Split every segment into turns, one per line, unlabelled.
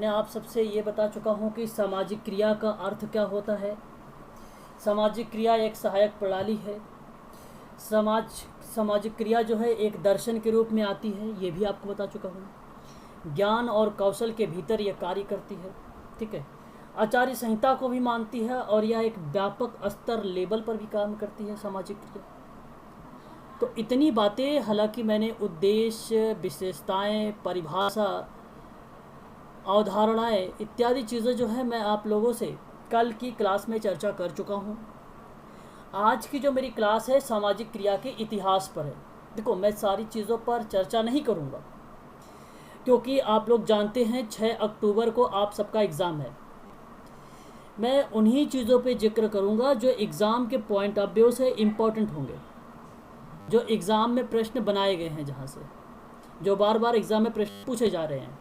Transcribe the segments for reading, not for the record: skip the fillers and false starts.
मैं आप सबसे ये बता चुका हूँ कि सामाजिक क्रिया का अर्थ क्या होता है। सामाजिक क्रिया एक सहायक प्रणाली है। सामाजिक क्रिया जो है एक दर्शन के रूप में आती है, ये भी आपको बता चुका हूँ। ज्ञान और कौशल के भीतर यह कार्य करती है, ठीक है। आचार्य संहिता को भी मानती है और यह एक व्यापक स्तर लेवल पर भी काम करती है सामाजिक क्रिया। तो इतनी बातें, हालांकि मैंने उद्देश्य, विशेषताएं, परिभाषा, अवधारणाएं इत्यादि चीज़ें जो है मैं आप लोगों से कल की क्लास में चर्चा कर चुका हूँ। आज की जो मेरी क्लास है सामाजिक क्रिया के इतिहास पर है। देखो, मैं सारी चीज़ों पर चर्चा नहीं करूँगा क्योंकि आप लोग जानते हैं 6 अक्टूबर को आप सबका एग्ज़ाम है। मैं उन्हीं चीज़ों पे जिक्र करूँगा जो एग्ज़ाम के पॉइंट ऑफ व्यू से इम्पोर्टेंट होंगे, जो एग्ज़ाम में प्रश्न बनाए गए हैं, जहाँ से जो बार बार एग्ज़ाम में प्रश्न पूछे जा रहे हैं,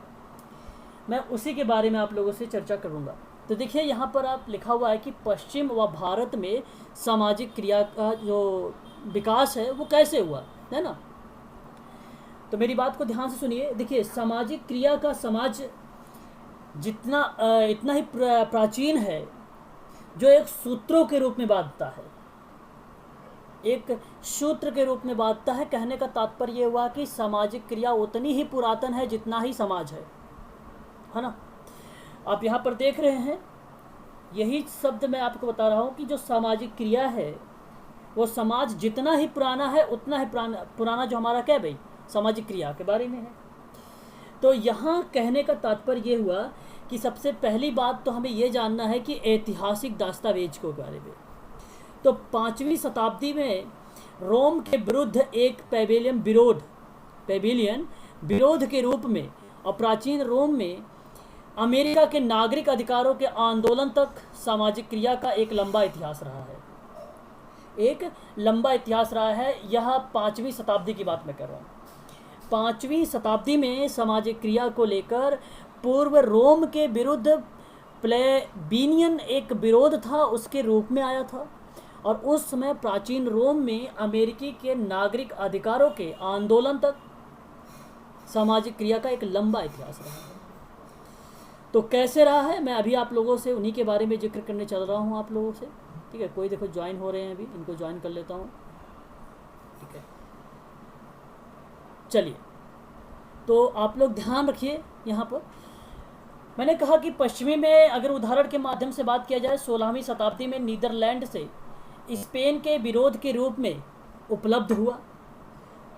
मैं उसी के बारे में आप लोगों से चर्चा करूँगा। तो देखिए, यहाँ पर आप लिखा हुआ है कि पश्चिम व भारत में सामाजिक क्रिया का जो विकास है वो कैसे हुआ, है ना। तो मेरी बात को ध्यान से सुनिए। देखिए, सामाजिक क्रिया का समाज जितना इतना ही प्राचीन है, जो एक सूत्रों के रूप में बांधता है, एक सूत्र के रूप में बांधता है। कहने का तात्पर्य ये हुआ कि सामाजिक क्रिया उतनी ही पुरातन है जितना ही समाज है ना। आप यहाँ पर देख रहे हैं, यही शब्द मैं आपको बता रहा हूँ कि जो सामाजिक क्रिया है वो समाज जितना ही पुराना है उतना ही पुराना जो हमारा क्या भाई सामाजिक क्रिया के बारे में है। तो यहाँ कहने का तात्पर्य ये हुआ कि सबसे पहली बात तो हमें ये जानना है कि ऐतिहासिक दस्तावेज के बारे में। तो 5वीं शताब्दी में रोम के विरुद्ध एक पेविलियन विरोध के रूप में और प्राचीन रोम में अमेरिका के नागरिक अधिकारों के आंदोलन तक सामाजिक क्रिया का एक लंबा इतिहास रहा है। एक लंबा इतिहास रहा है। यह 5वीं शताब्दी की बात मैं कर रहा हूँ। 5वीं शताब्दी में सामाजिक क्रिया को लेकर पूर्व रोम के विरुद्ध प्लेबियन एक विरोध था, उसके रूप में आया था। और उस समय प्राचीन रोम में अमेरिकी के नागरिक अधिकारों के आंदोलन तक सामाजिक क्रिया का एक लंबा इतिहास रहा है। तो कैसे रहा है, मैं अभी आप लोगों से उन्हीं के बारे में जिक्र करने चल रहा हूँ आप लोगों से, ठीक है। कोई देखो ज्वाइन हो रहे हैं, अभी इनको ज्वाइन कर लेता हूँ, ठीक है। चलिए, तो आप लोग ध्यान रखिए। यहाँ पर मैंने कहा कि पश्चिमी में अगर उदाहरण के माध्यम से बात किया जाए, 16वीं शताब्दी में नीदरलैंड से स्पेन के विरोध के रूप में उपलब्ध हुआ।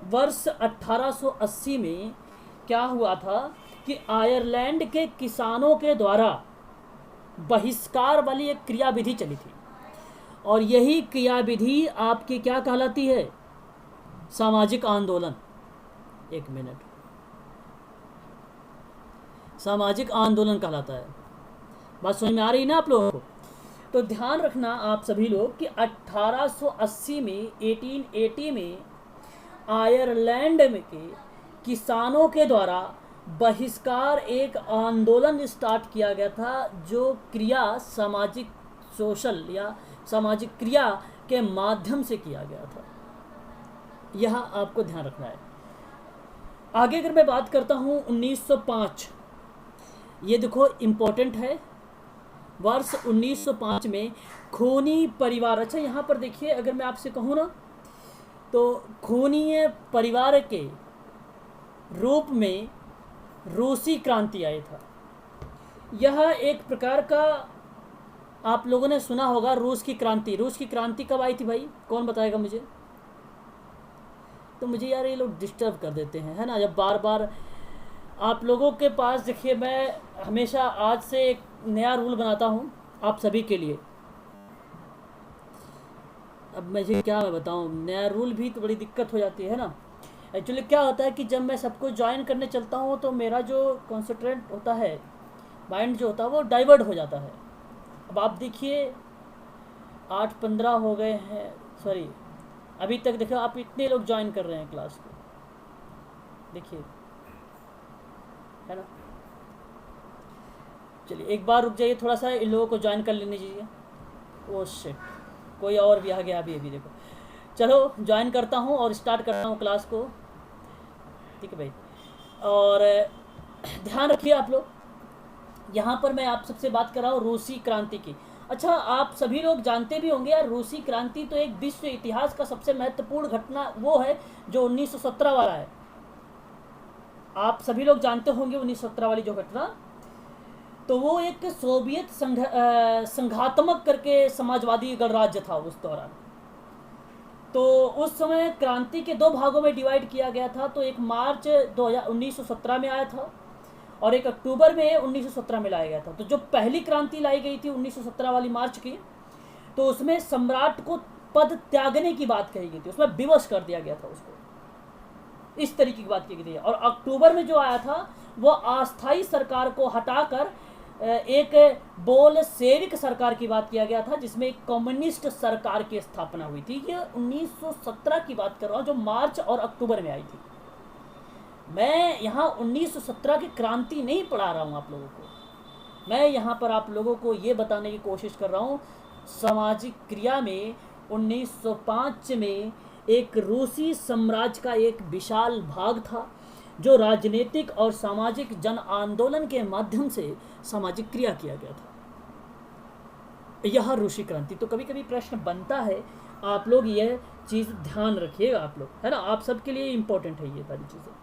वर्ष 1880 में क्या हुआ था कि आयरलैंड के किसानों के द्वारा बहिष्कार वाली एक क्रियाविधि चली थी, और यही क्रियाविधि आपकी क्या कहलाती है, सामाजिक आंदोलन। एक मिनट, सामाजिक आंदोलन कहलाता है। बात समझ में आ रही ना आप लोगों को। तो ध्यान रखना आप सभी लोग कि 1880 में 1880 में आयरलैंड में के किसानों के द्वारा बहिष्कार एक आंदोलन स्टार्ट किया गया था, जो क्रिया सामाजिक सोशल या सामाजिक क्रिया के माध्यम से किया गया था। यह आपको ध्यान रखना है। आगे अगर मैं बात करता हूँ 1905, ये देखो इम्पोर्टेंट है। वर्ष 1905 में खूनी परिवार, अच्छा यहाँ पर देखिए, अगर मैं आपसे कहूँ ना, तो खूनी परिवार के रूप में रूसी क्रांति आई था। यह एक प्रकार का, आप लोगों ने सुना होगा रूस की क्रांति। रूस की क्रांति कब आई थी भाई, कौन बताएगा मुझे। तो मुझे यार ये लोग डिस्टर्ब कर देते हैं, है ना, जब बार बार आप लोगों के पास। देखिए, मैं हमेशा आज से एक नया रूल बनाता हूँ आप सभी के लिए। अब मुझे क्या मैं बताऊँ, नया रूल भी तो बड़ी दिक्कत हो जाती है ना। एक्चुअली क्या होता है कि जब मैं सबको ज्वाइन करने चलता हूँ तो मेरा जो कॉन्सेंट्रेट होता है, माइंड जो होता है वो डाइवर्ट हो जाता है। अब आप देखिए 8-15 हो गए हैं, सॉरी अभी तक देखो आप इतने लोग ज्वाइन कर रहे हैं क्लास को, देखिए, है ना। चलिए एक बार रुक जाइए, थोड़ा सा इन लोगों को ज्वाइन कर लेने दीजिए। ओ शिट, कोई और भी आ गया अभी देखो। चलो ज्वाइन करता हूँ और स्टार्ट करता हूँ क्लास को, ठीक है भाई। और ध्यान रखिए आप लोग, यहाँ पर मैं आप सबसे बात कर रहा हूँ रूसी क्रांति की। अच्छा, आप सभी लोग जानते भी होंगे यार, रूसी क्रांति तो एक विश्व इतिहास का सबसे महत्वपूर्ण घटना वो है जो 1917 वाला है। आप सभी लोग जानते होंगे 1917 वाली जो घटना, तो वो एक सोवियत संघात्मक करके समाजवादी गणराज्य था उस दौरान। तो उस समय क्रांति के दो भागों में डिवाइड किया गया था। तो एक मार्च 1917 में आया था और एक अक्टूबर में 1917 में लाया गया था। तो जो पहली क्रांति लाई गई थी 1917 वाली मार्च की, तो उसमें सम्राट को पद त्यागने की बात कही गई थी, उसमें विवश कर दिया गया था उसको, इस तरीके की बात की गई थी। और अक्टूबर में जो आया था वो अस्थायी सरकार को हटाकर एक बोल्शेविक सरकार की बात किया गया था, जिसमें एक कम्युनिस्ट सरकार की स्थापना हुई थी। ये 1917 की बात कर रहा हूँ, जो मार्च और अक्टूबर में आई थी। मैं यहाँ 1917 की क्रांति नहीं पढ़ा रहा हूँ आप लोगों को, मैं यहाँ पर आप लोगों को ये बताने की कोशिश कर रहा हूँ सामाजिक क्रिया में 1905 में एक रूसी साम्राज्य का एक विशाल भाग था जो राजनीतिक और सामाजिक जन आंदोलन के माध्यम से सामाजिक क्रिया किया गया था, यह रूसी क्रांति। तो कभी कभी प्रश्न बनता है, आप लोग यह चीज़ ध्यान रखिएगा, आप लोग, है ना, आप सबके लिए इम्पोर्टेंट है ये सारी चीज़ें।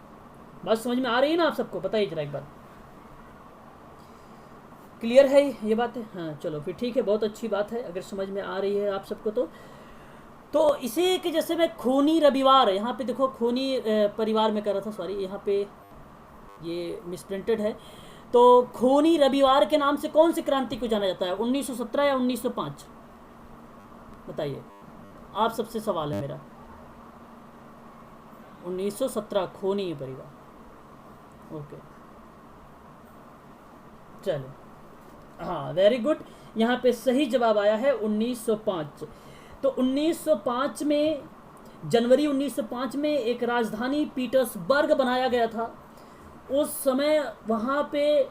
बात समझ में आ रही है ना आप सबको? बताइए जरा एक बार, क्लियर है ये बात है? हाँ चलो फिर ठीक है, बहुत अच्छी बात है अगर समझ में आ रही है आप सबको। तो इसे कि जैसे मैं खूनी रविवार, यहाँ पे देखो खूनी परिवार में कर रहा था, सॉरी यहाँ पे ये मिसप्रिंटेड है। तो खूनी रविवार के नाम से कौन सी क्रांति को जाना जाता है, 1917 या 1905? बताइए, आप सबसे सवाल है मेरा। 1917 खूनी परिवार, ओके चलो, हाँ वेरी गुड, यहाँ पे सही जवाब आया है 1905। तो 1905 में, जनवरी 1905 में एक राजधानी पीटर्सबर्ग बनाया गया था। उस समय वहाँ पे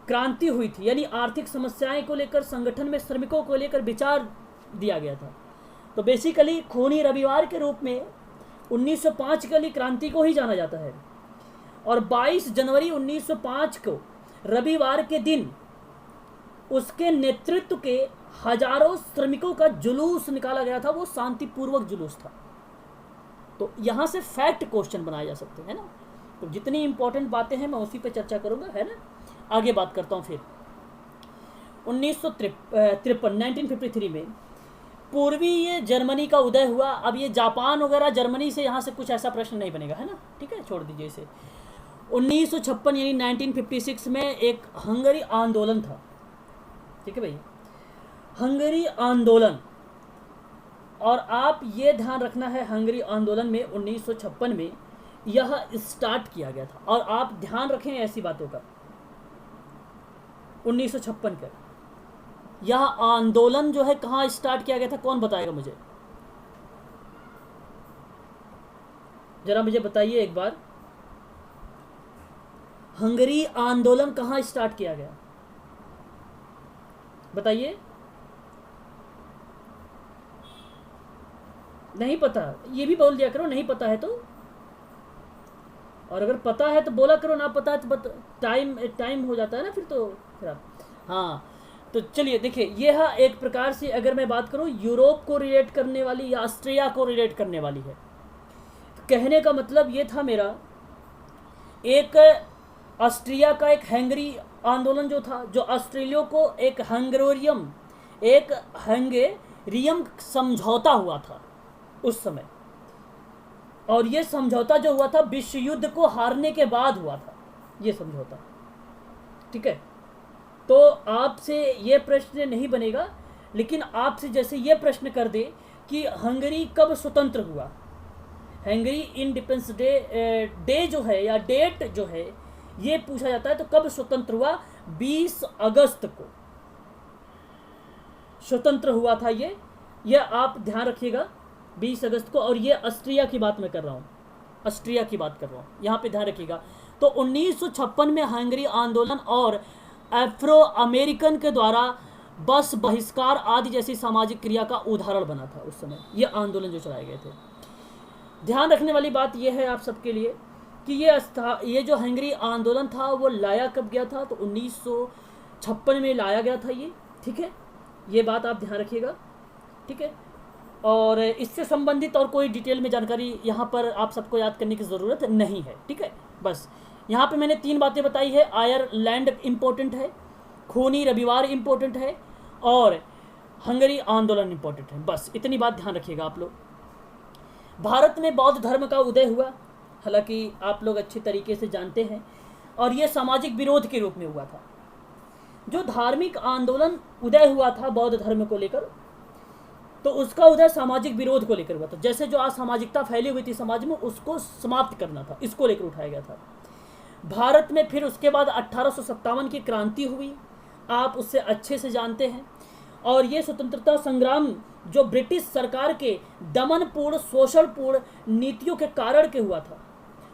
क्रांति हुई थी, यानी आर्थिक समस्याएं को लेकर संगठन में श्रमिकों को लेकर विचार दिया गया था। तो बेसिकली खूनी रविवार के रूप में 1905 के लिए क्रांति को ही जाना जाता है। और 22 जनवरी 1905 को रविवार के दिन उसके नेतृत्व के हजारों श्रमिकों का जुलूस निकाला गया था, वो शांतिपूर्वक जुलूस था। तो यहाँ से फैक्ट क्वेश्चन बनाए जा सकते हैं ना। तो जितनी इंपॉर्टेंट बातें हैं मैं उसी पे चर्चा करूंगा, है ना। आगे बात करता हूँ फिर 1953 में पूर्वी जर्मनी का उदय हुआ। अब ये जापान वगैरह जर्मनी से यहाँ से कुछ ऐसा प्रश्न नहीं बनेगा, है ना, ठीक है, छोड़ दीजिए इसे। 1956 यानी 1956 में एक हंगरी आंदोलन था, ठीक है भाई, हंगरी आंदोलन। और आप ये ध्यान रखना है, हंगरी आंदोलन में 1956 में यह स्टार्ट किया गया था। और आप ध्यान रखें ऐसी बातों का, 1956 का यह आंदोलन जो है कहाँ स्टार्ट किया गया था, कौन बताएगा मुझे, जरा मुझे बताइए एक बार, हंगरी आंदोलन कहाँ स्टार्ट किया गया, बताइए। नहीं पता ये भी बोल दिया करो, नहीं पता है तो, और अगर पता है तो बोला करो, ना पता है तो टाइम हो जाता है ना फिर तो खराब। हाँ तो चलिए देखिए, यह एक प्रकार से अगर मैं बात करूं यूरोप को रिलेट करने वाली या ऑस्ट्रिया को रिलेट करने वाली है। तो कहने का मतलब ये था मेरा, एक ऑस्ट्रिया का एक हंगरी आंदोलन जो था, जो ऑस्ट्रेलिया को एक हंगेरियम समझौता हुआ था उस समय। और ये समझौता जो हुआ था विश्व युद्ध को हारने के बाद हुआ था ये समझौता, ठीक है। तो आपसे ये प्रश्न नहीं बनेगा, लेकिन आपसे जैसे ये प्रश्न कर दे कि हंगरी कब स्वतंत्र हुआ, हंगरी इंडिपेंडेंस डे जो है या डेट जो है ये पूछा जाता है, तो कब स्वतंत्र हुआ, 20 अगस्त को स्वतंत्र हुआ था ये आप ध्यान रखिएगा, 20 अगस्त को। और ये ऑस्ट्रिया की बात मैं कर रहा हूँ, ऑस्ट्रिया की बात कर रहा हूँ, यहाँ पे ध्यान रखिएगा। तो 1956 में हंगरी आंदोलन और अफ्रो अमेरिकन के द्वारा बस बहिष्कार आदि जैसी सामाजिक क्रिया का उदाहरण बना था उस समय ये आंदोलन जो चलाए गए थे। ध्यान रखने वाली बात यह है आप सबके लिए कि ये जो हंगरी आंदोलन था वो लाया कब गया था, तो 1956 में लाया गया था ये, ठीक है। ये बात आप ध्यान रखिएगा, ठीक है। और इससे संबंधित और कोई डिटेल में जानकारी यहाँ पर आप सबको याद करने की ज़रूरत नहीं है, ठीक है। बस यहाँ पे मैंने 3 बातें बताई है। आयरलैंड इम्पोर्टेंट है, खूनी रविवार इम्पोर्टेंट है, और हंगरी आंदोलन इम्पोर्टेंट है। बस इतनी बात ध्यान रखिएगा आप लोग। भारत में बौद्ध धर्म का उदय हुआ, हालांकि आप लोग अच्छी तरीके से जानते हैं, और यह सामाजिक विरोध के रूप में हुआ था। जो धार्मिक आंदोलन उदय हुआ था बौद्ध धर्म को लेकर, तो उसका उदय सामाजिक विरोध को लेकर हुआ था। जैसे जो असामाजिकता फैली हुई थी समाज में, उसको समाप्त करना था, इसको लेकर उठाया गया था। भारत में फिर उसके बाद 1857 की क्रांति हुई, आप उससे अच्छे से जानते हैं। और ये स्वतंत्रता संग्राम जो ब्रिटिश सरकार के दमनपूर्ण शोषणपूर्ण नीतियों के कारण के हुआ था,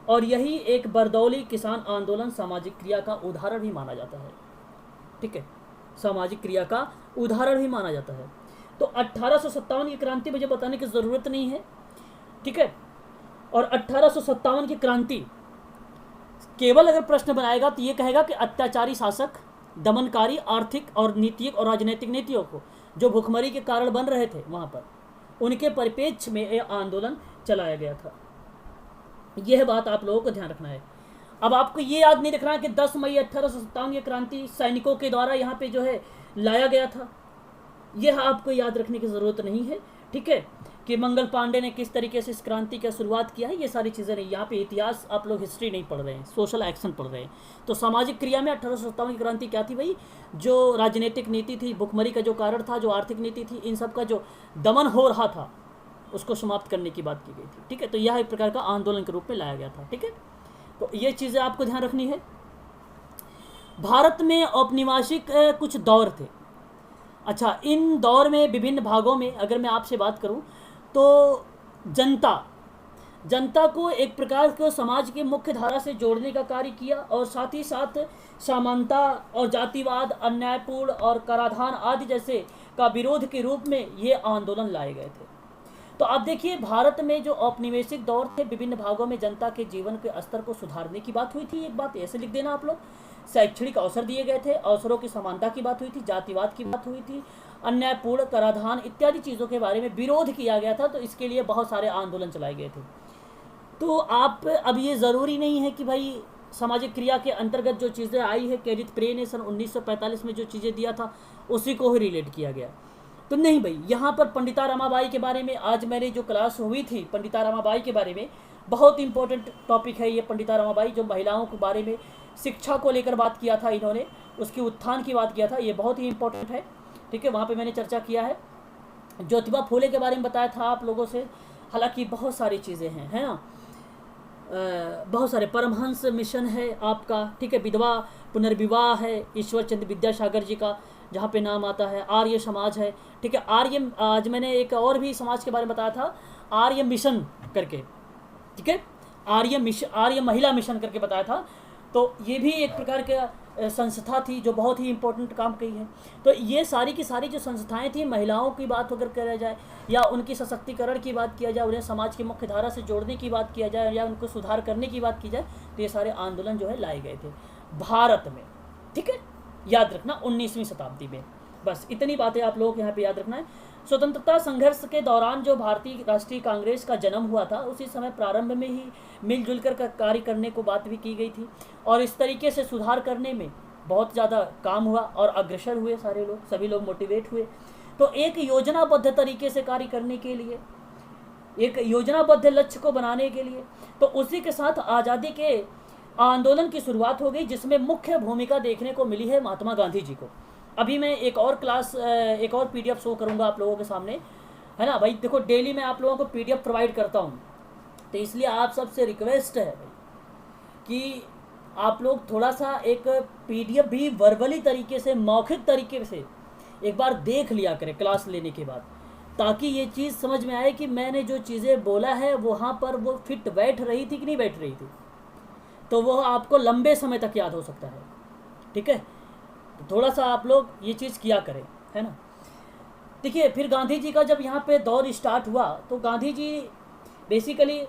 और यही एक बरदौली किसान आंदोलन सामाजिक क्रिया का उदाहरण भी माना जाता है, ठीक है। सामाजिक क्रिया का उदाहरण भी माना जाता है। तो 1857 की क्रांति मुझे बताने की ज़रूरत नहीं है, ठीक है। और 1857 की क्रांति केवल अगर प्रश्न बनाएगा तो ये कहेगा कि अत्याचारी शासक दमनकारी आर्थिक और नीतिक और राजनीतिक नीतियों को जो भुखमरी के कारण बन रहे थे वहाँ पर, उनके परिप्रेक्ष्य में यह आंदोलन चलाया गया था। यह बात आप लोगों को ध्यान रखना है। अब आपको ये याद नहीं रखना है कि 10 मई 1857 की क्रांति सैनिकों के द्वारा यहाँ पे जो है लाया गया था, यह आपको याद रखने की ज़रूरत नहीं है, ठीक है। कि मंगल पांडे ने किस तरीके से इस क्रांति की शुरुआत किया है, ये सारी चीज़ें नहीं। यहाँ पे इतिहास आप लोग हिस्ट्री नहीं पढ़ रहे हैं, सोशल एक्शन पढ़ रहे हैं। तो सामाजिक क्रिया में 1857 की क्रांति क्या थी भाई, जो राजनीतिक नीति थी, भुखमरी का जो कारण था, जो आर्थिक नीति थी, इन सब का जो दमन हो रहा था उसको समाप्त करने की बात की गई थी, ठीक है। तो यह एक प्रकार का आंदोलन के रूप में लाया गया था, ठीक है। तो ये चीज़ें आपको ध्यान रखनी है। भारत में औपनिवेशिक कुछ दौर थे। अच्छा, इन दौर में विभिन्न भागों में अगर मैं आपसे बात करूं तो जनता को एक प्रकार के समाज के मुख्य धारा से जोड़ने का कार्य किया, और साथ ही साथ समानता और जातिवाद, अन्यायपूर्ण और कराधान आदि जैसे का विरोध के रूप में ये आंदोलन लाए गए थे। तो आप देखिए, भारत में जो औपनिवेशिक दौर थे, विभिन्न भागों में जनता के जीवन के स्तर को सुधारने की बात हुई थी। एक बात ऐसे लिख देना आप लोग, शैक्षणिक अवसर दिए गए थे, अवसरों की समानता की बात हुई थी, जातिवाद की बात हुई थी, अन्यायपूर्ण कराधान इत्यादि चीज़ों के बारे में विरोध किया गया था। तो इसके लिए बहुत सारे आंदोलन चलाए गए थे। तो आप अब ये ज़रूरी नहीं है कि भाई सामाजिक क्रिया के अंतर्गत जो चीज़ें आई है, कैरिथ प्रे ने सन 1945 में जो चीज़ें दिया था उसी को ही रिलेट किया गया। तो नहीं भाई, यहाँ पर पंडिता रमाबाई के बारे में आज मेरी जो क्लास हुई थी, पंडिता रमाबाई के बारे में बहुत इंपॉर्टेंट टॉपिक है ये। पंडिता रमाबाई जो महिलाओं के बारे में शिक्षा को लेकर बात किया था इन्होंने, उसकी उत्थान की बात किया था, ये बहुत ही इंपॉर्टेंट है, ठीक है। वहाँ पे मैंने चर्चा किया है। ज्योतिबा फूले के बारे में बताया था आप लोगों से। हालांकि बहुत सारी चीज़ें हैं, है ना, बहुत सारे। परमहंस मिशन है आपका, ठीक है। विधवा पुनर्विवाह है, ईश्वर चंद्र विद्यासागर जी का जहाँ पे नाम आता है। आर्य समाज है, ठीक है। आर्य, आज मैंने एक और भी समाज के बारे में बताया था, आर्य मिशन करके, ठीक है। आर्य महिला मिशन करके बताया था। तो ये भी एक प्रकार का संस्था थी जो बहुत ही इंपॉर्टेंट काम की है। तो ये सारी की सारी जो संस्थाएं थी, महिलाओं की बात अगर करा जाए या उनकी सशक्तिकरण की बात किया जाए, उन्हें समाज की मुख्य धारा से जोड़ने की बात किया जाए या उनको सुधार करने की बात की जाए, तो ये सारे आंदोलन जो है लाए गए थे भारत में, ठीक है। याद रखना 19वीं शताब्दी में। बस इतनी बातें आप लोगों को यहाँ पे याद रखना है। स्वतंत्रता संघर्ष के दौरान जो भारतीय राष्ट्रीय कांग्रेस का जन्म हुआ था, उसी समय प्रारंभ में ही मिलजुल कर कार्य करने को बात भी की गई थी, और इस तरीके से सुधार करने में बहुत ज़्यादा काम हुआ और अग्रसर हुए सारे लोग, सभी लोग मोटिवेट हुए। तो एक योजनाबद्ध तरीके से कार्य करने के लिए, एक योजनाबद्ध लक्ष्य को बनाने के लिए, तो उसी के साथ आज़ादी के आंदोलन की शुरुआत हो गई, जिसमें मुख्य भूमिका देखने को मिली है महात्मा गांधी जी को। अभी मैं एक और PDF शो करूंगा आप लोगों के सामने, है ना भाई। देखो, डेली मैं आप लोगों को PDF प्रोवाइड करता हूं, तो इसलिए आप सबसे रिक्वेस्ट है भाई कि आप लोग थोड़ा सा एक PDF भी वर्बली तरीके से, मौखिक तरीके से एक बार देख लिया करें क्लास लेने के बाद, ताकि ये चीज़ समझ में आए कि मैंने जो चीज़ें बोला है वहाँ पर वो फिट बैठ रही थी कि नहीं बैठ रही थी। तो वो आपको लंबे समय तक याद हो सकता है, ठीक है। तो थोड़ा सा आप लोग ये चीज़ किया करें, है ना। देखिए, फिर गांधी जी का जब यहाँ पे दौर स्टार्ट हुआ, तो गांधी जी बेसिकली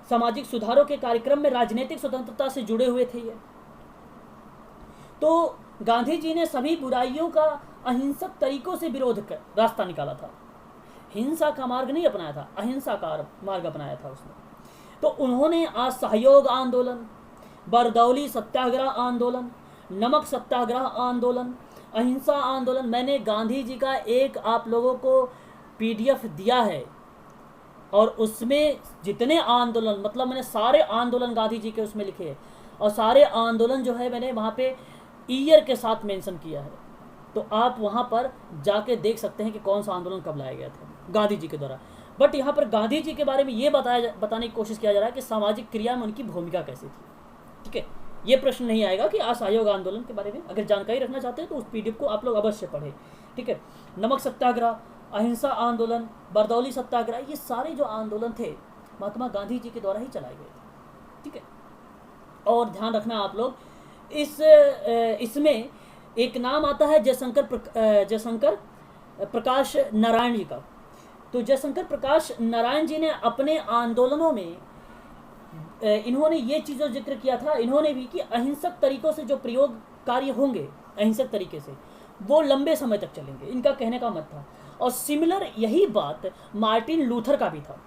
सामाजिक सुधारों के कार्यक्रम में राजनीतिक स्वतंत्रता से जुड़े हुए थे ये। तो गांधी जी ने सभी बुराइयों का अहिंसक तरीकों से विरोध कर रास्ता निकाला था, हिंसा का मार्ग नहीं अपनाया था, अहिंसा का मार्ग अपनाया था उसने। तो उन्होंने असहयोग आंदोलन, बरदौली सत्याग्रह आंदोलन, नमक सत्याग्रह आंदोलन, अहिंसा आंदोलन, मैंने गांधी जी का एक आप लोगों को पीडीएफ दिया है और उसमें जितने आंदोलन, मतलब मैंने सारे आंदोलन गांधी जी के उसमें लिखे हैं और सारे आंदोलन जो है मैंने वहाँ पे ईयर के साथ मेंशन किया है। तो आप वहाँ पर जाके देख सकते हैं कि कौन सा आंदोलन कब लाया गया था गांधी जी के द्वारा। बट यहाँ पर गांधी जी के बारे में ये बताने की कोशिश किया जा रहा है कि सामाजिक क्रिया में उनकी भूमिका कैसी थी। ठीक है, ये प्रश्न नहीं आएगा कि असहयोग आंदोलन के बारे में अगर जानकारी रखना चाहते हैं तो उस पीडीएफ को आप लोग अवश्य पढ़ें। ठीक है, नमक सत्याग्रह, अहिंसा आंदोलन, बरदौली सत्याग्रह, ये सारे जो आंदोलन थे महात्मा गांधी जी के द्वारा ही चलाए गए थे। ठीक है, और ध्यान रखना आप लोग इसमें एक नाम आता है जयशंकर प्रकाश नारायण जी का। तो जयशंकर प्रकाश नारायण जी ने अपने आंदोलनों में इन्होंने ये चीज़ों जिक्र किया था, इन्होंने भी कि अहिंसक तरीकों से जो प्रयोग कार्य होंगे अहिंसक तरीके से वो लंबे समय तक चलेंगे, इनका कहने का मत था। और सिमिलर यही बात मार्टिन लूथर का भी था।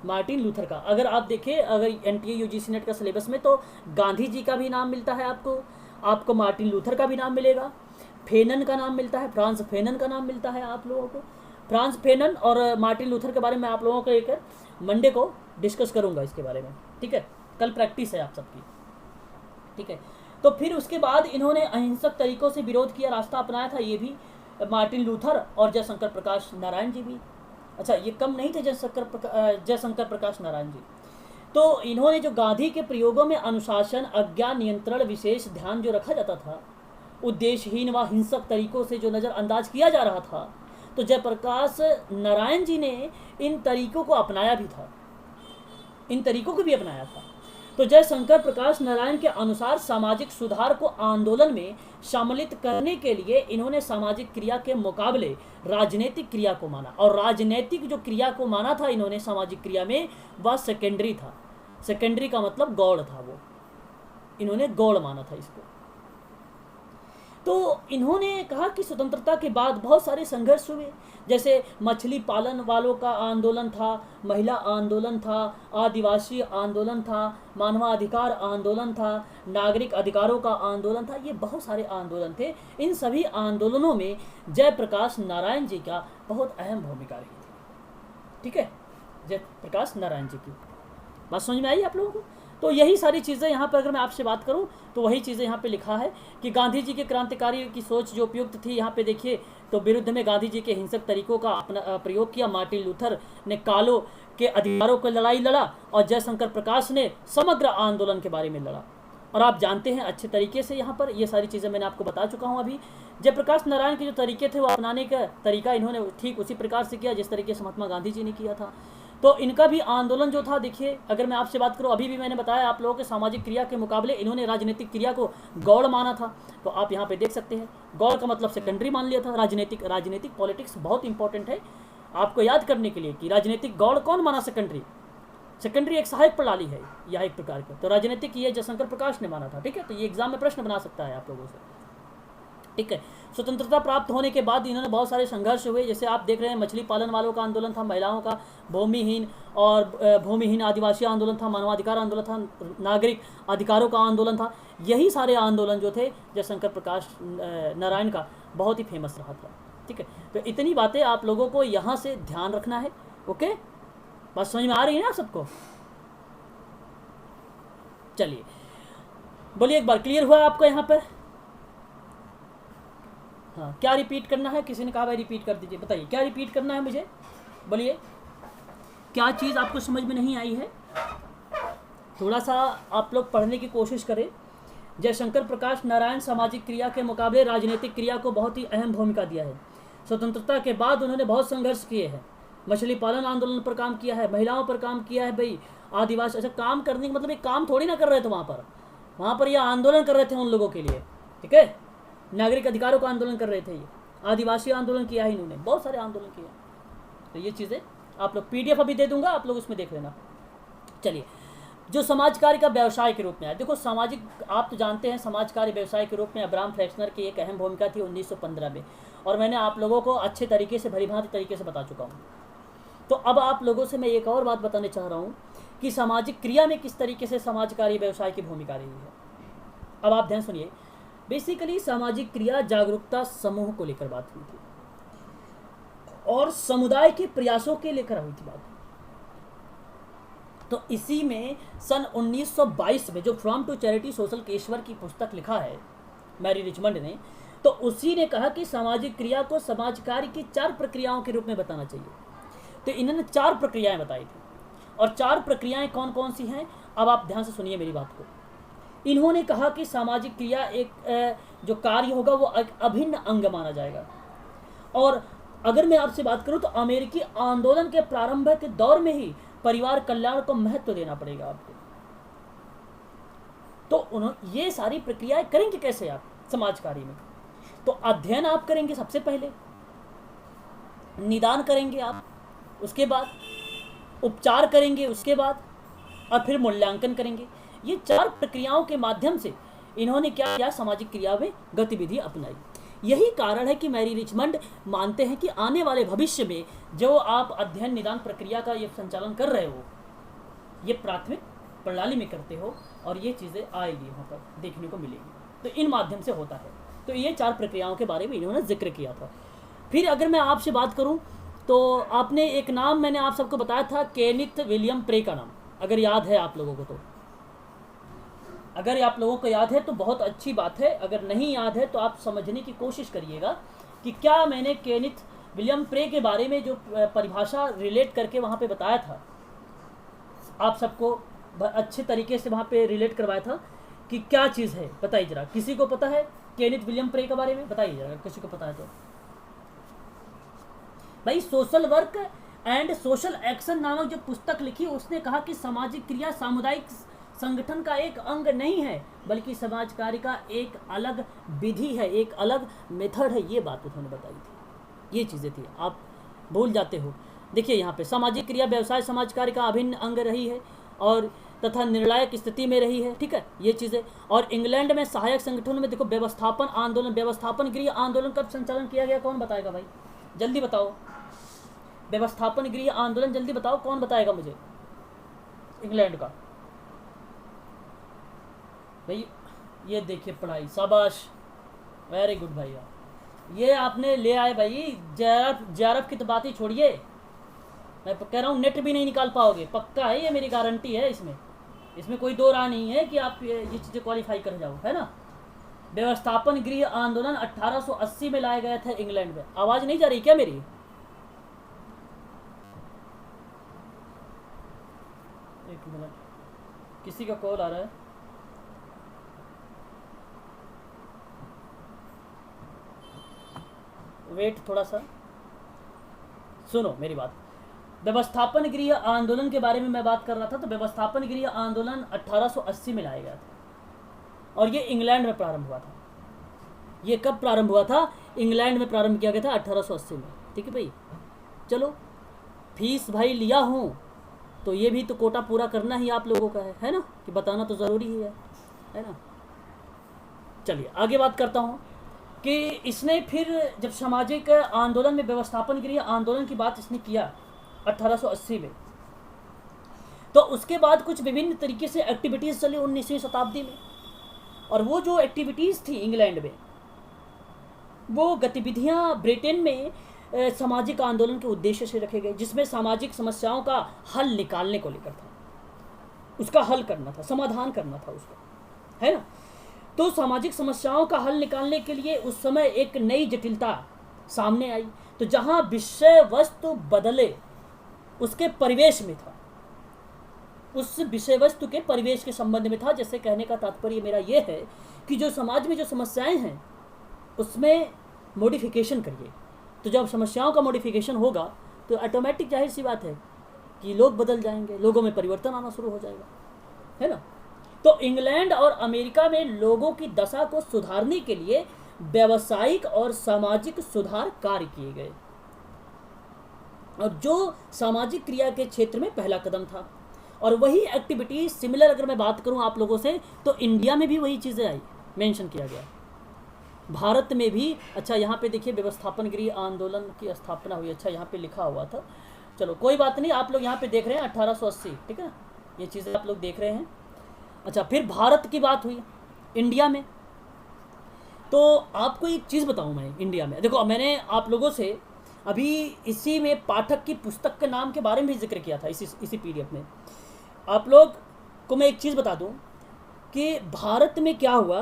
मार्टिन लूथर का अगर आप देखें, अगर एनटीए यूजीसी नेट का सिलेबस में तो गांधी जी का भी नाम मिलता है आपको मार्टिन लूथर का भी नाम मिलेगा, फेनन का नाम मिलता है, फ्रांस फेनन का नाम मिलता है आप लोगों को। फ्रांस फेनन और मार्टिन लूथर के बारे में आप लोगों को एक मंडे को डिस्कस करूंगा इसके बारे में। ठीक है, कल प्रैक्टिस है आप सबकी। ठीक है, तो फिर उसके बाद इन्होंने अहिंसक तरीकों से विरोध किया, रास्ता अपनाया था, ये भी मार्टिन लूथर और जयशंकर प्रकाश नारायण जी भी। अच्छा, ये कम नहीं थे जयशंकर प्रकाश नारायण जी। तो इन्होंने जो गांधी के प्रयोगों में अनुशासन, आज्ञा, नियंत्रण, विशेष ध्यान जो रखा जाता था, उद्देश्यहीन व हिंसक तरीकों से जो नज़रअंदाज किया जा रहा था, तो जयप्रकाश नारायण जी ने इन तरीकों को अपनाया भी था, इन तरीकों को भी अपनाया था। तो जयशंकर प्रकाश नारायण के अनुसार सामाजिक सुधार को आंदोलन में सम्मिलित करने के लिए इन्होंने सामाजिक क्रिया के मुकाबले राजनीतिक क्रिया को माना, और राजनीतिक जो क्रिया को माना था इन्होंने सामाजिक क्रिया में, वह सेकेंडरी था। सेकेंडरी का मतलब गौड़ था, वो इन्होंने गौड़ माना था इसको। तो इन्होंने कहा कि स्वतंत्रता के बाद बहुत सारे संघर्ष हुए, जैसे मछली पालन वालों का आंदोलन था, महिला आंदोलन था, आदिवासी आंदोलन था, मानवाधिकार आंदोलन था, नागरिक अधिकारों का आंदोलन था, ये बहुत सारे आंदोलन थे। इन सभी आंदोलनों में जयप्रकाश नारायण जी का बहुत अहम भूमिका रही थी। ठीक है, जयप्रकाश नारायण जी की बात समझ में आई आप लोगों को? तो यही सारी चीज़ें यहाँ पर अगर मैं आपसे बात करूँ तो वही चीज़ें यहाँ पे लिखा है कि गांधी जी के क्रांतिकारी की सोच जो उपयुक्त थी, यहाँ पे देखिए, तो विरुद्ध में गांधी जी के हिंसक तरीकों का अपना प्रयोग किया। मार्टिन लूथर ने कालों के अधिकारों को लड़ाई लड़ा और जयशंकर प्रकाश ने समग्र आंदोलन के बारे में लड़ा। और आप जानते हैं अच्छे तरीके से, यहाँ पर ये सारी चीज़ें मैंने आपको बता चुका हूँ अभी। जयप्रकाश नारायण के जो तरीके थे वो अपनाने का तरीका इन्होंने ठीक उसी प्रकार से किया जिस तरीके से महात्मा गांधी जी ने किया था। तो इनका भी आंदोलन जो था, देखिए अगर मैं आपसे बात करूं, अभी भी मैंने बताया आप लोगों के सामाजिक क्रिया के मुकाबले इन्होंने राजनीतिक क्रिया को गौड़ माना था। तो आप यहाँ पे देख सकते हैं, गौड़ का मतलब सेकेंडरी मान लिया था। राजनीतिक पॉलिटिक्स बहुत इंपॉर्टेंट है आपको याद करने के लिए कि राजनीतिक गौड़ कौन माना सेकेंडरी। सेकेंडरी एक सहायक प्रणाली है या एक प्रकार की, तो राजनीतिक ये जयशंकर प्रकाश ने माना था। ठीक है, तो ये एग्जाम में प्रश्न बना सकता है आप लोगों से। ठीक है, स्वतंत्रता प्राप्त होने के बाद इन्होंने बहुत सारे संघर्ष हुए, जैसे आप देख रहे हैं मछली पालन वालों का आंदोलन था, महिलाओं का, भूमिहीन आदिवासी आंदोलन था, मानवाधिकार आंदोलन था, नागरिक अधिकारों का आंदोलन था। यही सारे आंदोलन जो थे जयशंकर प्रकाश नारायण का बहुत ही फेमस रहा था। ठीक है, तो इतनी बातें आप लोगों को यहाँ से ध्यान रखना है। ओके, बात समझ में आ रही है ना आप सबको? चलिए बोलिए, एक बार क्लियर हुआ आपको यहाँ पर? हाँ, क्या रिपीट करना है? किसी ने कहा भाई रिपीट कर दीजिए, बताइए क्या रिपीट करना है मुझे, बोलिए क्या चीज़ आपको समझ में नहीं आई है? थोड़ा सा आप लोग पढ़ने की कोशिश करें। जयशंकर प्रकाश नारायण सामाजिक क्रिया के मुकाबले राजनीतिक क्रिया को बहुत ही अहम भूमिका दिया है। स्वतंत्रता के बाद उन्होंने बहुत संघर्ष किए हैं, मछली पालन आंदोलन पर काम किया है, महिलाओं पर काम किया है, भाई आदिवासी, अच्छा काम करने का मतलब एक काम थोड़ी ना कर रहे थे वहाँ पर ये आंदोलन कर रहे थे उन लोगों के लिए। ठीक है, नागरिक अधिकारों का आंदोलन कर रहे थे, ये आदिवासी आंदोलन किया है इन्होंने, बहुत सारे आंदोलन किए। तो ये चीज़ें आप लोग PDF अभी दे दूंगा, आप लोग उसमें देख लेना। चलिए, जो समाज कार्य का व्यवसाय के रूप में है, देखो सामाजिक, आप तो जानते हैं समाज कार्य व्यवसाय के रूप में अब्राहम फ्लेक्सनर की एक अहम भूमिका थी 1915 में, और मैंने आप लोगों को अच्छे तरीके से भलीभांति तरीके से बता चुका हूँ। तो अब आप लोगों से मैं एक और बात बताने चाह रहा हूँ कि सामाजिक क्रिया में किस तरीके से समाज कार्य व्यवसाय की भूमिका रही है। अब आप ध्यान सुनिए। बेसिकली सामाजिक क्रिया जागरूकता समूह को लेकर बात हुई थी और समुदाय के प्रयासों के लेकर हुई थी बात। तो इसी में सन 1922 में जो from to charity social Keshwar की पुस्तक लिखा है मैरी रिचमंड ने, तो उसी ने कहा कि सामाजिक क्रिया को समाज कार्य की 4 प्रक्रियाओं के रूप में बताना चाहिए। तो इन्होंने 4 प्रक्रियाएं बताई थी, और 4 प्रक्रियाएं कौन कौन सी हैं, अब आप ध्यान से सुनिए मेरी बात को। इन्होंने कहा कि सामाजिक क्रिया एक जो कार्य होगा वो एक अभिन्न अंग माना जाएगा। और अगर मैं आपसे बात करूं तो अमेरिकी आंदोलन के प्रारंभ के दौर में ही परिवार कल्याण को महत्व देना पड़ेगा आपको। तो उन्होंने ये सारी प्रक्रियाएं करेंगे कैसे आप समाज कार्य में? तो अध्ययन आप करेंगे सबसे पहले, निदान करेंगे आप, उसके बाद उपचार करेंगे, उसके बाद और फिर मूल्यांकन करेंगे। ये 4 प्रक्रियाओं के माध्यम से इन्होंने क्या किया, सामाजिक क्रिया में गतिविधि अपनाई। यही कारण है कि मैरी रिचमंड मानते हैं कि आने वाले भविष्य में जो आप अध्ययन निदान प्रक्रिया का ये संचालन कर रहे हो, ये प्राथमिक प्रणाली में करते हो और ये चीज़ें आएगी वहाँ पर देखने को मिलेगी। तो इन माध्यम से होता है। तो ये 4 प्रक्रियाओं के बारे में इन्होंने जिक्र किया था। फिर अगर मैं आपसे बात करूँ तो आपने एक नाम मैंने आप सबको बताया था, केनिथ विलियम प्रे का नाम, अगर याद है आप लोगों को तो। अगर आप लोगों को याद है तो बहुत अच्छी बात है, अगर नहीं याद है तो आप समझने की कोशिश करिएगा कि क्या मैंने केनिथ विलियम प्रे के बारे में जो परिभाषा रिलेट करके वहाँ पे बताया था, आप सबको अच्छे तरीके से वहाँ पे रिलेट करवाया था कि क्या चीज़ है, बताइए जरा। किसी को पता है केनिथ विलियम प्रे के बारे में? बताइए जरा, किसी को पता है तो। भाई social work and social action नामक जो पुस्तक लिखी, उसने कहा कि सामाजिक क्रिया सामुदायिक संगठन का एक अंग नहीं है, बल्कि समाज कार्य का एक अलग विधि है, एक अलग मेथड है। ये बात उन्होंने बताई थी, ये चीज़ें थी, आप भूल जाते हो। देखिए यहाँ पे सामाजिक क्रिया व्यवसाय समाज कार्य का अभिन्न अंग रही है और तथा निर्णायक स्थिति में रही है, ठीक है, ये चीज़ें। और इंग्लैंड में सहायक संगठनों में देखो व्यवस्थापन आंदोलन, व्यवस्थापन गृह आंदोलन कब संचालन किया गया, कौन बताएगा भाई? जल्दी बताओ। व्यवस्थापन गृह आंदोलन जल्दी बताओ, कौन बताएगा मुझे? इंग्लैंड का भाई, ये देखिए पढ़ाई, शाबाश, वेरी गुड भैया, ये आपने ले आए भाई। जेआरएफ की तो बात ही छोड़िए, मैं कह रहा हूँ नेट भी नहीं निकाल पाओगे, पक्का है, ये मेरी गारंटी है। इसमें कोई दो राह नहीं है कि आप ये चीज़ें क्वालिफाई कर जाओ, है ना। व्यवस्थापन गृह आंदोलन 1880 में लाए गए थे इंग्लैंड में। आवाज़ नहीं जा रही क्या मेरी? एक मिनट, किसी का कॉल आ रहा है। वेट थोड़ा सा, सुनो मेरी बात। व्यवस्थापन गृह आंदोलन के बारे में मैं बात कर रहा था। तो व्यवस्थापन गृह आंदोलन 1880 में लाया गया था और ये इंग्लैंड में प्रारंभ हुआ था। ये कब प्रारंभ हुआ था? इंग्लैंड में प्रारंभ किया गया था 1880 में, ठीक है भाई। चलो, फीस भाई लिया हूँ तो ये भी तो कोटा पूरा करना ही आप लोगों का है ना, कि बताना तो ज़रूरी ही है ना। चलिए आगे बात करता हूँ कि इसने फिर जब सामाजिक आंदोलन में व्यवस्थापन गृह आंदोलन की बात इसने किया 1880 में, तो उसके बाद कुछ विभिन्न तरीके से एक्टिविटीज़ चली 19वीं शताब्दी में। और वो जो एक्टिविटीज़ थी इंग्लैंड में, वो गतिविधियाँ ब्रिटेन में सामाजिक आंदोलन के उद्देश्य से रखे गए, जिसमें सामाजिक समस्याओं का हल निकालने को लेकर था, उसका हल करना था, समाधान करना था उसको, है ना। तो सामाजिक समस्याओं का हल निकालने के लिए उस समय एक नई जटिलता सामने आई। तो जहाँ विषय वस्तु बदले उसके परिवेश में था, उस विषय वस्तु के परिवेश के संबंध में था। जैसे कहने का तात्पर्य मेरा ये है कि जो समाज में जो समस्याएं हैं उसमें मॉडिफिकेशन करिए। तो जब समस्याओं का मॉडिफिकेशन होगा तो ऑटोमेटिक जाहिर सी बात है कि लोग बदल जाएंगे, लोगों में परिवर्तन आना शुरू हो जाएगा, है ना। तो इंग्लैंड और अमेरिका में लोगों की दशा को सुधारने के लिए व्यावसायिक और सामाजिक सुधार कार्य किए गए, और जो सामाजिक क्रिया के क्षेत्र में पहला कदम था। और वही एक्टिविटी सिमिलर अगर मैं बात करूं आप लोगों से, तो इंडिया में भी वही चीज़ें आई, मेंशन किया गया भारत में भी। अच्छा यहाँ पे देखिए व्यवस्थापन गृह आंदोलन की स्थापना हुई, अच्छा यहाँ पे लिखा हुआ था, चलो कोई बात नहीं, आप लोग यहाँ पे देख रहे हैं 1880, ठीक है, ये चीज़ें आप लोग देख रहे हैं। अच्छा फिर भारत की बात हुई इंडिया में, तो आपको एक चीज़ बताऊँ मैं, इंडिया में देखो मैंने आप लोगों से अभी इसी में पाठक की पुस्तक के नाम के बारे में भी जिक्र किया था, इसी पीडीएफ में। आप लोग को मैं एक चीज़ बता दूं कि भारत में क्या हुआ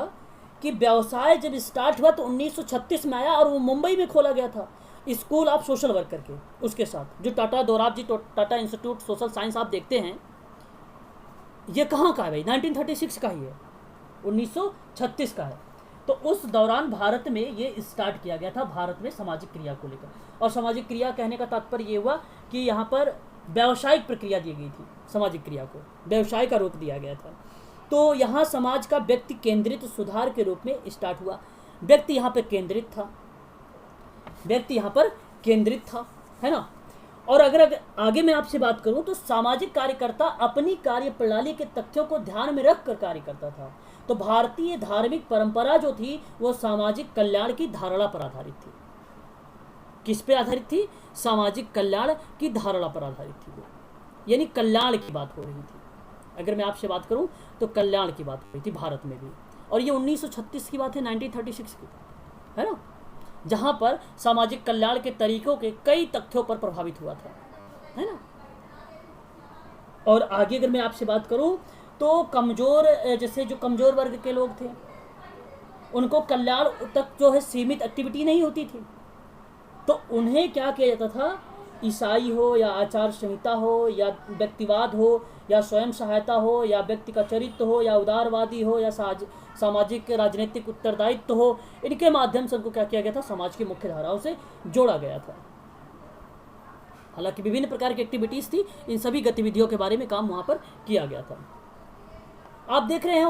कि व्यवसाय जब स्टार्ट हुआ तो 1936 में आया और वो मुंबई में खोला गया था, स्कूल ऑफ सोशल वर्कर के उसके साथ, जो टाटा दोराब जी टाटा इंस्टीट्यूट सोशल साइंस आप देखते हैं, ये कहाँ का है भाई, 1936 का ही है, 1936 का है। तो उस दौरान भारत में ये स्टार्ट किया गया था, भारत में सामाजिक क्रिया को लेकर। और सामाजिक क्रिया कहने का तात्पर्य ये हुआ कि यहाँ पर व्यावसायिक प्रक्रिया दी गई थी, सामाजिक क्रिया को व्यवसाय का रूप दिया गया था। तो यहाँ समाज का व्यक्ति केंद्रित सुधार के रूप में स्टार्ट हुआ, व्यक्ति यहाँ पर केंद्रित था, व्यक्ति यहाँ पर केंद्रित था, है ना। और अगर आगे मैं आपसे बात करूं तो सामाजिक कार्यकर्ता अपनी कार्य प्रणाली के तथ्यों को ध्यान में रखकर कार्य करता था। तो भारतीय धार्मिक परंपरा जो थी वो सामाजिक कल्याण की धारणा पर आधारित थी। किस पे आधारित थी? सामाजिक कल्याण की धारणा पर आधारित थी वो, यानी कल्याण की बात हो रही थी। अगर मैं आपसे बात करूं तो कल्याण की बात हो रही थी भारत में भी। और ये 1936 की बात है, 1936 की, है ना, जहां पर सामाजिक कल्याण के तरीकों के कई तथ्यों पर प्रभावित हुआ था, है ना। और आगे अगर मैं आपसे बात करूं तो कमजोर, जैसे जो कमजोर वर्ग के लोग थे उनको कल्याण तक जो है सीमित एक्टिविटी नहीं होती थी, तो उन्हें क्या किया जाता था, ईसाई हो या आचार संहिता हो या व्यक्तिवाद हो या स्वयं सहायता हो या व्यक्ति का चरित्र हो या उदारवादी हो या सामाजिक राजनीतिक उत्तरदायित्व हो, इनके माध्यम से उनको क्या किया गया था, समाज की मुख्य धाराओं से जोड़ा गया था। हालांकि विभिन्न प्रकार की एक्टिविटीज़ थी, इन सभी गतिविधियों के बारे में काम वहाँ पर किया गया था। आप देख रहे हैं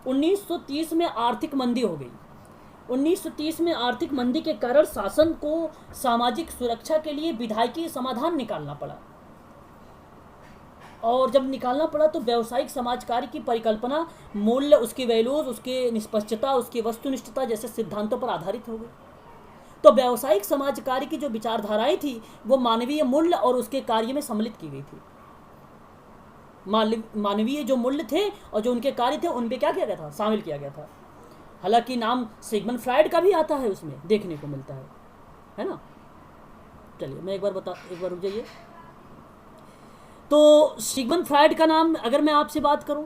1930 में आर्थिक मंदी हो गई। 1930 में आर्थिक मंदी के कारण शासन को सामाजिक सुरक्षा के लिए विधायकी समाधान निकालना पड़ा, और जब निकालना पड़ा तो व्यावसायिक समाज कार्य की परिकल्पना मूल्य, उसकी वैल्यूज, उसकी निष्पक्षता, उसकी वस्तुनिष्ठता जैसे सिद्धांतों पर आधारित हो गई। तो व्यावसायिक समाज कार्य की जो विचारधाराएं थी वो मानवीय मूल्य और उसके कार्य में सम्मिलित की गई थी। मानवीय जो मूल्य थे और जो उनके कार्य थे उन पे क्या किया गया था, शामिल किया गया था। हालांकि नाम सिगमंड फ्रायड का भी आता है, उसमें देखने को मिलता है ना। चलिए मैं एक बार रुक जाइए। तो सिगमंड फ्रायड का नाम अगर मैं आपसे बात करूं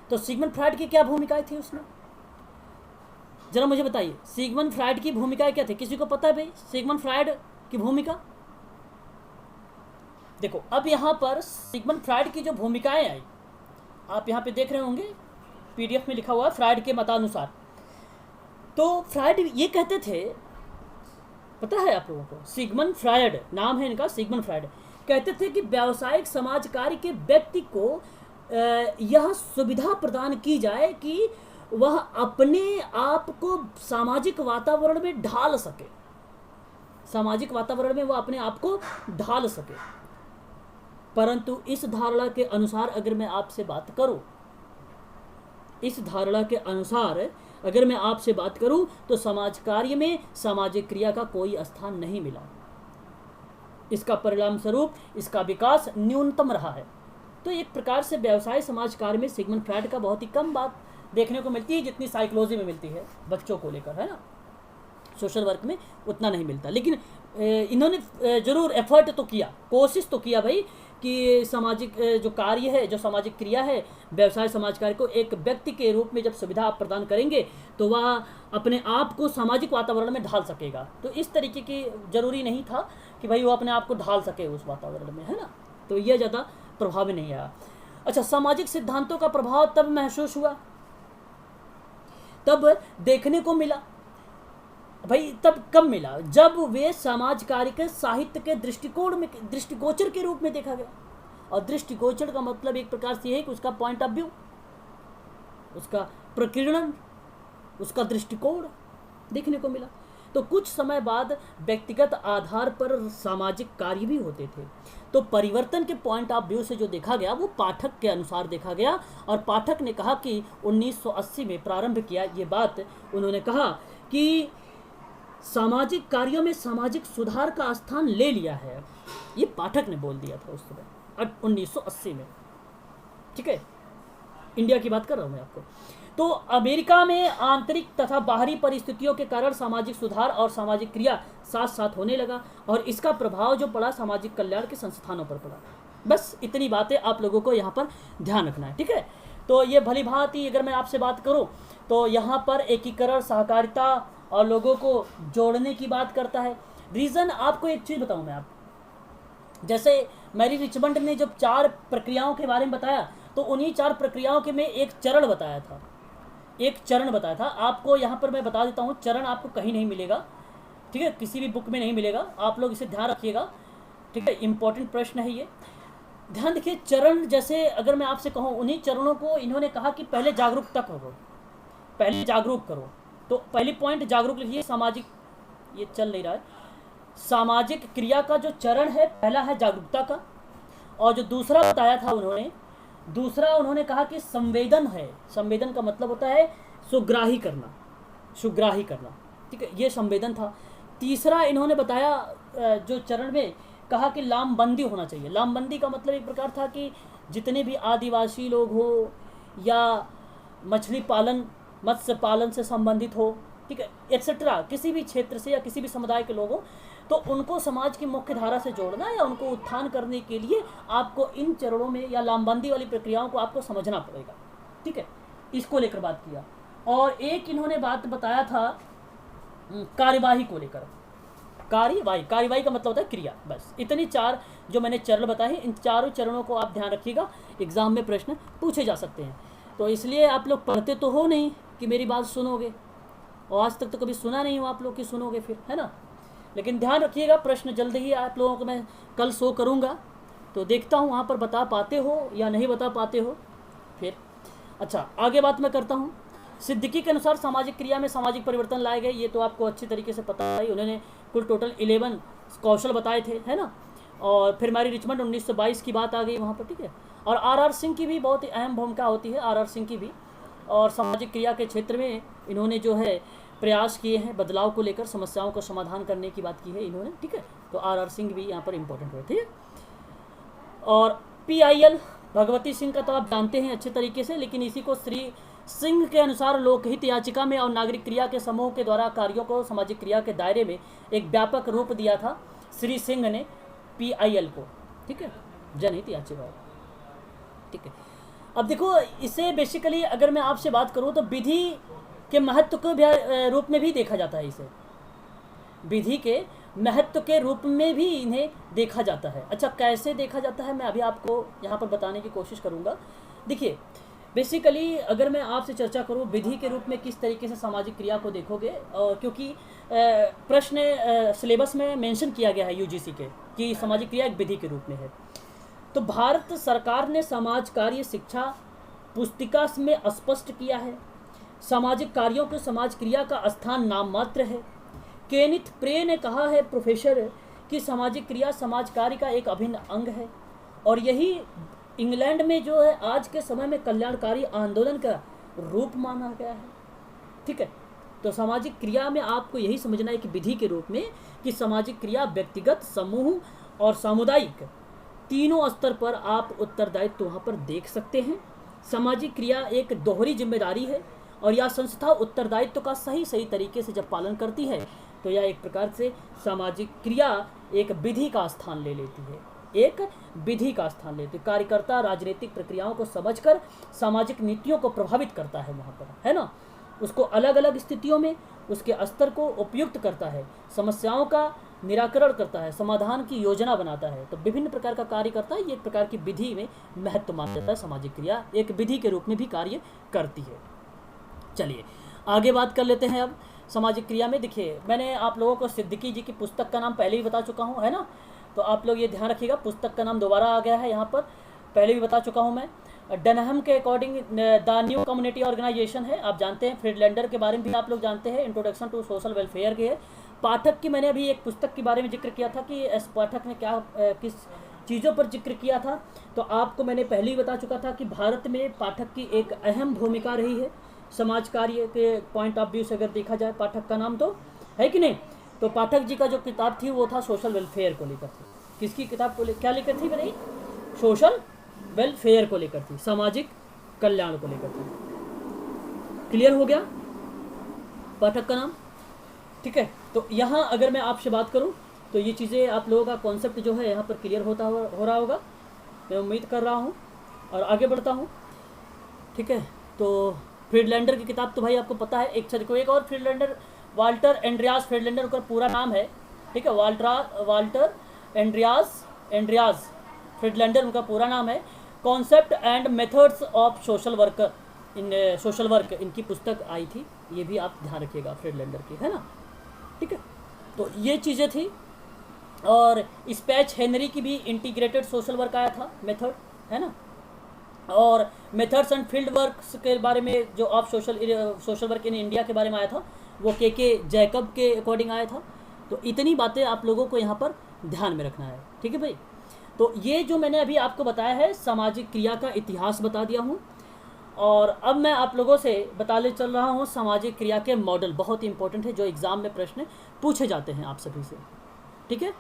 तो सिगमंड फ्रायड की क्या भूमिकाएं थी उसमें, जरा मुझे बताइए। सिगमंड फ्रायड की भूमिकाएं क्या थी, किसी को पता है भाई सिगमंड फ्रायड की भूमिका? देखो अब यहाँ पर सिगमंड फ्रायड की जो भूमिकाएं आई, आप यहाँ पे देख रहे होंगे, पीडीएफ में लिखा हुआ है फ्रायड के मतानुसार। तो फ्रायड ये कहते थे, पता है आप लोगों को, सिगमंड फ्रायड नाम है इनका, सिगमंड फ्रायड कहते थे कि व्यावसायिक समाज कार्य के व्यक्ति को यह सुविधा प्रदान की जाए कि वह अपने आप को सामाजिक वातावरण में ढाल सके, सामाजिक वातावरण में वह अपने आप को ढाल सके। परंतु इस धारणा के अनुसार अगर मैं आपसे बात करूं, इस धारणा के अनुसार अगर मैं आपसे बात करूं तो समाज कार्य में सामाजिक क्रिया का कोई स्थान नहीं मिला। इसका परिणाम स्वरूप इसका विकास न्यूनतम रहा है। तो एक प्रकार से व्यवसाय समाज कार्य में सिगमंड फ्रायड का बहुत ही कम बात देखने को मिलती है, जितनी साइकोलॉजी में मिलती है बच्चों को लेकर, है ना। सोशल वर्क में उतना नहीं मिलता, लेकिन इन्होंने जरूर एफर्ट तो किया, कोशिश तो किया भाई कि सामाजिक जो कार्य है, जो सामाजिक क्रिया है, व्यवसाय समाज कार्य को एक व्यक्ति के रूप में जब सुविधा आप प्रदान करेंगे तो वह अपने आप को सामाजिक वातावरण में ढाल सकेगा। तो इस तरीके की जरूरी नहीं था कि भाई वो अपने आप को ढाल सके उस वातावरण में, है ना। तो यह ज़्यादा प्रभावी नहीं आया। अच्छा, सामाजिक सिद्धांतों का प्रभाव तब महसूस हुआ, तब देखने को मिला भाई, तब कब मिला, जब वे समाज कार्य के साहित्य के दृष्टिकोण में, दृष्टिगोचर के रूप में देखा गया। और दृष्टिगोचर का मतलब एक प्रकार से है कि उसका पॉइंट ऑफ व्यू, उसका प्रकीर्णन, उसका दृष्टिकोण देखने को मिला। तो कुछ समय बाद व्यक्तिगत आधार पर सामाजिक कार्य भी होते थे। तो परिवर्तन के पॉइंट ऑफ व्यू से जो देखा गया वो पाठक के अनुसार देखा गया, और पाठक ने कहा कि 1980 में प्रारंभ किया। ये बात उन्होंने कहा कि सामाजिक कार्यों में सामाजिक सुधार का स्थान ले लिया है, ये पाठक ने बोल दिया था उस समय 1980 में। ठीक है, इंडिया की बात कर रहा हूं मैं आपको। तो अमेरिका में आंतरिक तथा बाहरी परिस्थितियों के कारण सामाजिक सुधार और सामाजिक क्रिया साथ साथ होने लगा, और इसका प्रभाव जो पड़ा सामाजिक कल्याण के संस्थानों पर पड़ा। बस इतनी बातें आप लोगों को यहाँ पर ध्यान रखना है। ठीक है, तो ये भली भांति अगर मैं आपसे बात करूँ तो यहाँ पर एकीकरण, सहकारिता और लोगों को जोड़ने की बात करता है। रीज़न आपको एक चीज़ बताऊँ मैं, आप जैसे मैरी रिचमंड ने जब 4 प्रक्रियाओं के बारे में बताया, तो उन्हीं 4 प्रक्रियाओं के में एक चरण बताया था, एक चरण बताया था। आपको यहाँ पर मैं बता देता हूँ, चरण आपको कहीं नहीं मिलेगा। ठीक है, किसी भी बुक में नहीं मिलेगा, आप लोग इसे ध्यान रखिएगा। ठीक है, इंपॉर्टेंट प्रश्न है ये, ध्यान देखिए। चरण जैसे अगर मैं आपसे कहूँ, उन्हीं चरणों को इन्होंने कहा कि पहले जागरूकता करो, पहले जागरूक करो। तो पहली पॉइंट जागरूक लिखिए, सामाजिक, ये चल नहीं रहा है, सामाजिक क्रिया का जो चरण है पहला है जागरूकता का। और जो दूसरा बताया था उन्होंने, दूसरा उन्होंने कहा कि संवेदन है। संवेदन का मतलब होता है सुग्राही करना, सुग्राही करना। ठीक है, ये संवेदन था। तीसरा इन्होंने बताया जो चरण में कहा कि लामबंदी होना चाहिए। लामबंदी का मतलब एक प्रकार था कि जितने भी आदिवासी लोग हो या मछली पालन, मत्स्य पालन से संबंधित हो, ठीक है, एक्सेट्रा, किसी भी क्षेत्र से या किसी भी समुदाय के लोग हो, तो उनको समाज की मुख्य धारा से जोड़ना या उनको उत्थान करने के लिए आपको इन चरणों में या लामबंदी वाली प्रक्रियाओं को आपको समझना पड़ेगा। ठीक है, इसको लेकर बात किया। और एक इन्होंने बात बताया था कार्यवाही को लेकर। कार्यवाही, कार्यवाही का मतलब होता है क्रिया। बस इतनी 4 जो मैंने चरण बताए हैं, इन चारों चरणों को आप ध्यान रखिएगा, एग्जाम में प्रश्न पूछे जा सकते हैं। तो इसलिए आप लोग पढ़ते तो हो नहीं कि मेरी बात सुनोगे, और आज तक तो कभी सुना नहीं हो आप लोग कि सुनोगे फिर, है ना। लेकिन ध्यान रखिएगा, प्रश्न जल्द ही आप लोगों को मैं कल शो करूँगा, तो देखता हूँ वहाँ पर बता पाते हो या नहीं बता पाते हो फिर। अच्छा, आगे बात मैं करता हूँ। सिद्दीकी के अनुसार सामाजिक क्रिया में सामाजिक परिवर्तन लाए गए, ये तो आपको अच्छी तरीके से पता है। उन्होंने कुल टोटल 11 कौशल बताए थे, है ना। और फिर मैरी रिचमंड 1922 की बात आ गई वहाँ पर। ठीक है, और आर सिंह की भी बहुत ही अहम भूमिका होती है, आर सिंह की भी। और सामाजिक क्रिया के क्षेत्र में इन्होंने जो है प्रयास किए हैं, बदलाव को लेकर समस्याओं का समाधान करने की बात की है इन्होंने। ठीक है, तो आर सिंह भी यहाँ पर इम्पोर्टेंट हुए थे। और PIL भगवती सिंह का तो आप जानते हैं अच्छे तरीके से, लेकिन इसी को श्री सिंह के अनुसार लोकहित याचिका में और नागरिक क्रिया के समूह के द्वारा कार्यों को सामाजिक क्रिया के दायरे में एक व्यापक रूप दिया था श्री सिंह ने PIL को। ठीक है, जनहित याचिका। ठीक है, अब देखो, इसे बेसिकली अगर मैं आपसे बात करूं तो विधि के महत्व के रूप में भी देखा जाता है। इसे विधि के महत्व के रूप में भी इन्हें देखा जाता है। अच्छा, कैसे देखा जाता है मैं अभी आपको यहाँ पर बताने की कोशिश करूँगा। देखिए, बेसिकली अगर मैं आपसे चर्चा करूँ विधि के रूप में किस तरीके से सामाजिक क्रिया को देखोगे, और क्योंकि प्रश्न सिलेबस में मेंशन किया गया है UGC के कि सामाजिक क्रिया एक विधि के रूप में है। तो भारत सरकार ने समाज कार्य शिक्षा पुस्तिका में स्पष्ट किया है, सामाजिक कार्यों के समाज क्रिया का स्थान नाम मात्र है। केनिथ प्रे ने कहा है, प्रोफेसर, कि सामाजिक क्रिया समाज कार्य का एक अभिन्न अंग है, और यही इंग्लैंड में जो है आज के समय में कल्याणकारी आंदोलन का रूप माना गया है। ठीक है, तो सामाजिक क्रिया में आपको यही समझना है कि विधि के रूप में कि सामाजिक क्रिया व्यक्तिगत, समूह और सामुदायिक तीनों स्तर पर आप उत्तरदायित्व वहाँ पर देख सकते हैं। सामाजिक क्रिया एक दोहरी जिम्मेदारी है, और यह संस्था उत्तरदायित्व का सही तरीके से जब पालन करती है तो यह एक प्रकार से सामाजिक क्रिया एक विधि का स्थान ले लेती है, एक विधि का स्थान लेती है। कार्यकर्ता राजनीतिक प्रक्रियाओं को समझकर सामाजिक नीतियों को प्रभावित करता है वहाँ पर, है ना। उसको अलग अलग स्थितियों में उसके स्तर को उपयुक्त करता है, समस्याओं का निराकरण करता है, समाधान की योजना बनाता है। तो विभिन्न प्रकार का कार्य करता है, ये एक प्रकार की विधि में महत्व माना जाता है। सामाजिक क्रिया एक विधि के रूप में भी कार्य करती है। चलिए आगे बात कर लेते हैं। अब सामाजिक क्रिया में देखिए, मैंने आप लोगों को सिद्दीकी जी की पुस्तक का नाम पहले ही बता चुका हूँ, है ना। तो आप लोग ये ध्यान रखिएगा, पुस्तक का नाम दोबारा आ गया है यहाँ पर, पहले भी बता चुका हूँ मैं। डनहम के according the new community organization है, आप जानते हैं। फ्रीडलैंडर के बारे में भी आप लोग जानते हैं, इंट्रोडक्शन टू सोशल वेलफेयर के है। पाठक की मैंने अभी एक पुस्तक के बारे में जिक्र किया था कि इस पाठक ने क्या किस चीज़ों पर जिक्र किया था। तो आपको मैंने पहले ही बता चुका था कि भारत में पाठक की एक अहम भूमिका रही है समाज कार्य के पॉइंट ऑफ व्यू से अगर देखा जाए। पाठक का नाम तो है कि नहीं। तो पाठक जी का जो किताब थी वो था सोशल वेलफेयर को लेकर थी। किसकी किताब को क्या लेकर थी भाई? सोशल वेलफेयर को लेकर थी, सामाजिक कल्याण को लेकर थी। क्लियर हो गया पाठक का नाम? ठीक है। तो यहाँ अगर मैं आपसे बात करूँ तो ये चीज़ें आप लोगों का कॉन्सेप्ट जो है यहाँ पर क्लियर हो रहा होगा, मैं उम्मीद कर रहा हूँ। और आगे बढ़ता हूँ। ठीक है। तो फ्रीडलैंडर की किताब तो भाई आपको पता है। एक और फ्रीडलैंडर, वाल्टर एंड्रियास फ्रीडलैंडर, उनका पूरा नाम है। ठीक है, वाल्टर एंड्रियास फ्रीडलैंडर उनका पूरा नाम है। Concept and methods of social worker in social work, इनकी पुस्तक आई थी, ये भी आप ध्यान रखिएगा फ्रीडलैंडर की, है ना। ठीक है। तो ये चीज़ें थी। और स्पैच हेनरी की भी इंटीग्रेटेड सोशल वर्क आया था, मेथड, है ना। और मेथड्स एंड फील्ड वर्क्स के बारे में जो of social work in India के बारे में आया था, वो के जैकब के अकॉर्डिंग आया था। तो इतनी बातें आप लोगों को यहाँ पर ध्यान में रखना है। ठीक है भाई। तो ये जो मैंने अभी आपको बताया है, सामाजिक क्रिया का इतिहास बता दिया हूँ। और अब मैं आप लोगों से बताने चल रहा हूँ सामाजिक क्रिया के मॉडल, बहुत ही इंपॉर्टेंट है, जो एग्ज़ाम में प्रश्न पूछे जाते हैं आप सभी से। ठीक है।